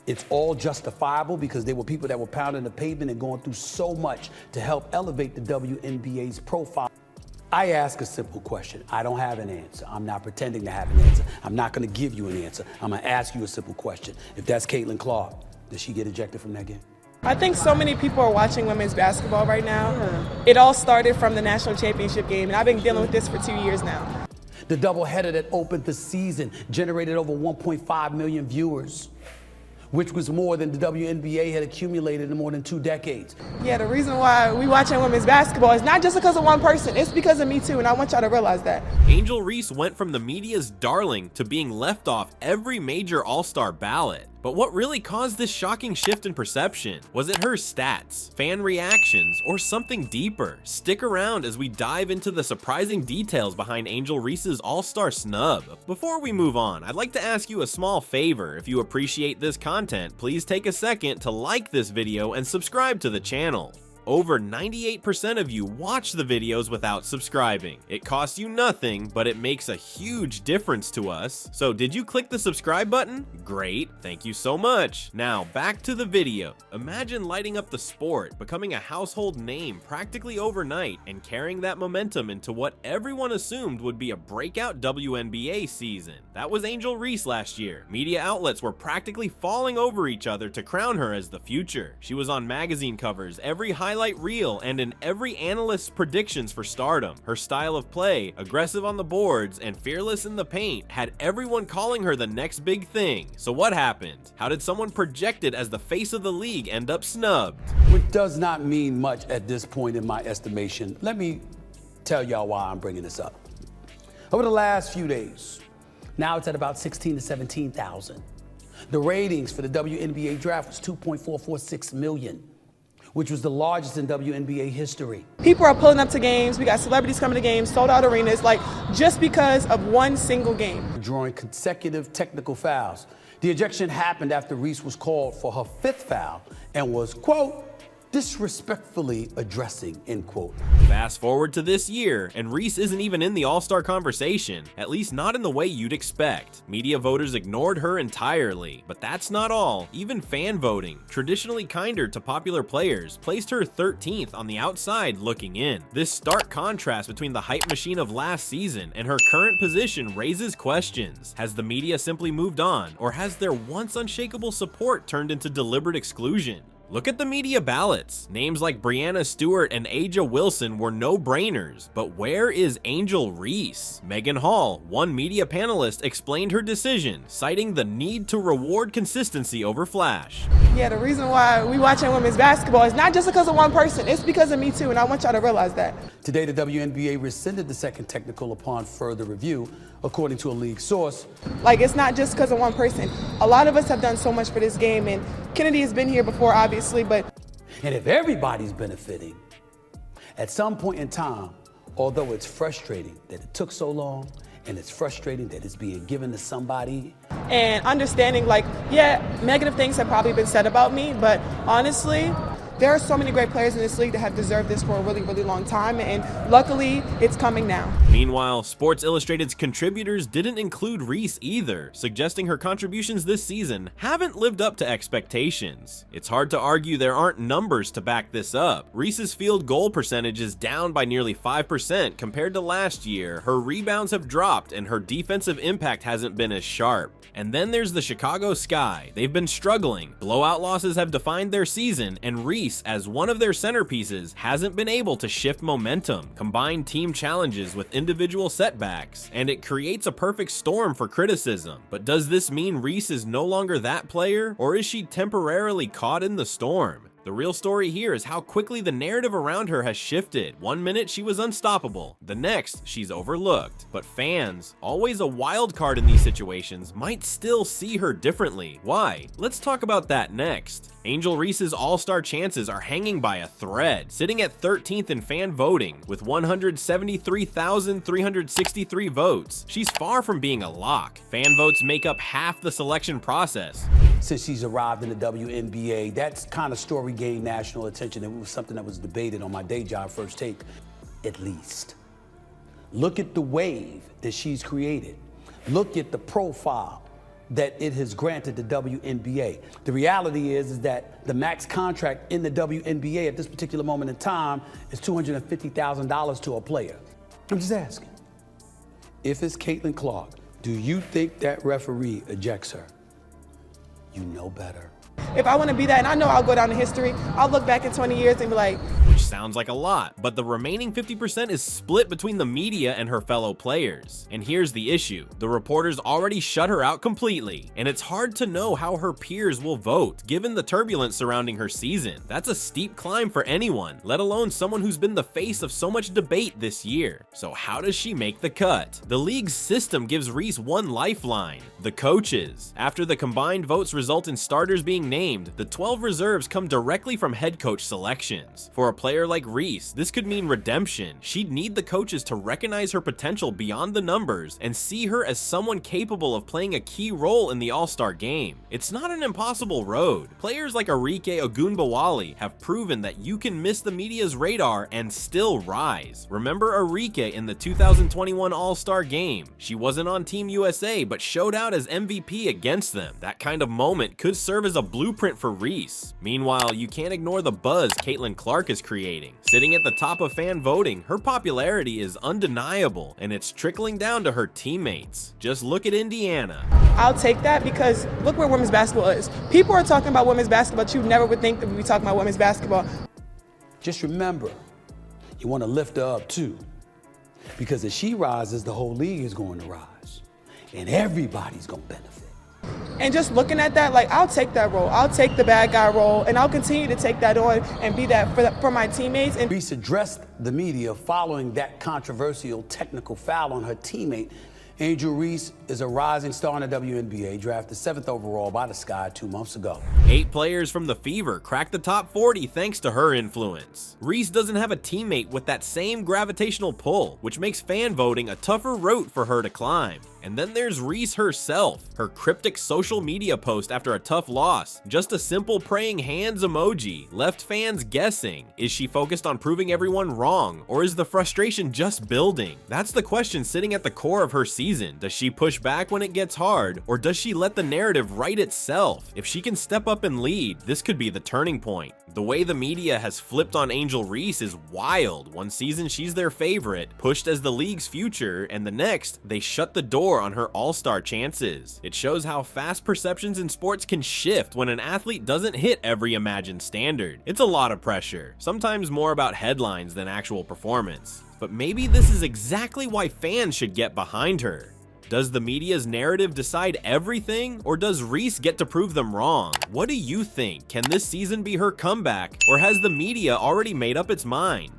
It's all justifiable because there were people that were pounding the pavement and going through so much to help elevate the WNBA's profile. I ask a simple question. I don't have an answer. I'm not pretending to have an answer. I'm not going to give you an answer. I'm going to ask you a simple question. If that's Caitlin Clark, does she get ejected from that game? I think so many people are watching women's basketball right now. It all started from the national championship game, and I've been dealing with this for 2 years now. The doubleheader that opened the season generated over 1.5 million viewers, which was more than the WNBA had accumulated in more than 2 decades. Yeah, the reason why we watching women's basketball is not just because of one person, it's because of me too, and I want y'all to realize that. Angel Reese went from the media's darling to being left off every major all-star ballot. But what really caused this shocking shift in perception? Was it her stats, fan reactions, or something deeper? Stick around as we dive into the surprising details behind Angel Reese's all-star snub. Before we move on, I'd like to ask you a small favor. If you appreciate this content, please take a second to like this video and subscribe to the channel. Over 98% of you watch the videos without subscribing. It costs you nothing, but it makes a huge difference to us. So did you click the subscribe button? Great, thank you so much. Now back to the video. Imagine lighting up the sport, becoming a household name practically overnight, and carrying that momentum into what everyone assumed would be a breakout WNBA season. That was Angel Reese last year. Media outlets were practically falling over each other to crown her as the future. She was on magazine covers, every highlight reel, and in every analyst's predictions for stardom. Her style of play, aggressive on the boards and fearless in the paint, had everyone calling her the next big thing. So what happened? How did someone projected as the face of the league end up snubbed? Which does not mean much at this point in my estimation. Let me tell y'all why I'm bringing this up. Over the last few days, now it's at about 16 to 17,000. The ratings for the WNBA draft was 2.446 million. Which was the largest in WNBA history. People are pulling up to games, we got celebrities coming to games, sold out arenas, like just because of one single game. Drawing consecutive technical fouls. The ejection happened after Reese was called for her 5th foul and was, quote, disrespectfully addressing, end quote. Fast forward to this year, and Reese isn't even in the all-star conversation, at least not in the way you'd expect. Media voters ignored her entirely, but that's not all. Even fan voting, traditionally kinder to popular players, placed her 13th on the outside looking in. This stark contrast between the hype machine of last season and her current position raises questions. Has the media simply moved on, or has their once unshakable support turned into deliberate exclusion? Look at the media ballots. Names like Brianna Stewart and Aja Wilson were no-brainers, but where is Angel Reese? Megan Hall, one media panelist, explained her decision, citing the need to reward consistency over flash. Yeah, the reason why we watching women's basketball is not just because of one person, it's because of me too, and I want y'all to realize that. Today, the WNBA rescinded the second technical upon further review, according to a league source. Like, it's not just because of one person. A lot of us have done so much for this game, and Kennedy has been here before, obviously, but... And if everybody's benefiting, at some point in time, although it's frustrating that it took so long, and it's frustrating that it's being given to somebody. And understanding, like, yeah, negative things have probably been said about me, but honestly, there are so many great players in this league that have deserved this for a really, really long time, and luckily, it's coming now. Meanwhile, Sports Illustrated's contributors didn't include Reese either, suggesting her contributions this season haven't lived up to expectations. It's hard to argue there aren't numbers to back this up. Reese's field goal percentage is down by nearly 5% compared to last year, her rebounds have dropped, and her defensive impact hasn't been as sharp. And then there's the Chicago Sky. They've been struggling. Blowout losses have defined their season, and Reese, as one of their centerpieces, hasn't been able to shift momentum, combine team challenges with individual setbacks, and it creates a perfect storm for criticism. But does this mean Reese is no longer that player, or is she temporarily caught in the storm? The real story here is how quickly the narrative around her has shifted. One minute she was unstoppable, the next she's overlooked. But fans, always a wild card in these situations, might still see her differently. Why? Let's talk about that next. Angel Reese's all-star chances are hanging by a thread, sitting at 13th in fan voting with 173,363 votes. She's far from being a lock. Fan votes make up half the selection process. Since she's arrived in the WNBA, that kind of story gained national attention. It was something that was debated on my day job, First Take, at least. Look at the wave that she's created. Look at the profile that it has granted the WNBA. The reality is that the max contract in the WNBA at this particular moment in time is $250,000 to a player. I'm just asking, if it's Caitlin Clark, do you think that referee ejects her? You know better. If I want to be that, and I know I'll go down in history, I'll look back in 20 years and be like, which sounds like a lot, but the remaining 50% is split between the media and her fellow players. And here's the issue. The reporters already shut her out completely, and it's hard to know how her peers will vote, given the turbulence surrounding her season. That's a steep climb for anyone, let alone someone who's been the face of so much debate this year. So how does she make the cut? The league's system gives Reese one lifeline: the coaches. After the combined votes result in starters being named, the 12 reserves come directly from head coach selections. For a player like Reese, this could mean redemption. She'd need the coaches to recognize her potential beyond the numbers and see her as someone capable of playing a key role in the All-Star game. It's not an impossible road. Players like Arike Ogunbowale have proven that you can miss the media's radar and still rise. Remember Arike in the 2021 All-Star game? She wasn't on Team USA, but showed out as MVP against them. That kind of moment could serve as a blueprint for Reese. Meanwhile, you can't ignore the buzz Caitlin Clark is creating. Sitting at the top of fan voting, her popularity is undeniable, and it's trickling down to her teammates. Just look at Indiana. I'll take that because look where women's basketball is. People are talking about women's basketball, but you never would think that we'd be talking about women's basketball. Just remember, you want to lift her up too, because if she rises, the whole league is going to rise, and everybody's going to benefit. And just looking at that, like, I'll take that role. I'll take the bad guy role, and I'll continue to take that on and be that for my teammates. And Reese addressed the media following that controversial technical foul on her teammate. Angel Reese is a rising star in the WNBA, drafted 7th overall by the Sky 2 months ago. 8 players from the Fever cracked the top 40 thanks to her influence. Reese doesn't have a teammate with that same gravitational pull, which makes fan voting a tougher route for her to climb. And then there's Reese herself. Her cryptic social media post after a tough loss, just a simple praying hands emoji, left fans guessing. Is she focused on proving everyone wrong, or is the frustration just building? That's the question sitting at the core of her season. Does she push back when it gets hard, or does she let the narrative write itself? If she can step up and lead, this could be the turning point. The way the media has flipped on Angel Reese is wild. One season she's their favorite, pushed as the league's future, and the next, they shut the door on her all-star chances. It shows how fast perceptions in sports can shift when an athlete doesn't hit every imagined standard. It's a lot of pressure, sometimes more about headlines than actual performance. But maybe this is exactly why fans should get behind her. Does the media's narrative decide everything, or does Reese get to prove them wrong? What do you think? Can this season be her comeback, or has the media already made up its mind?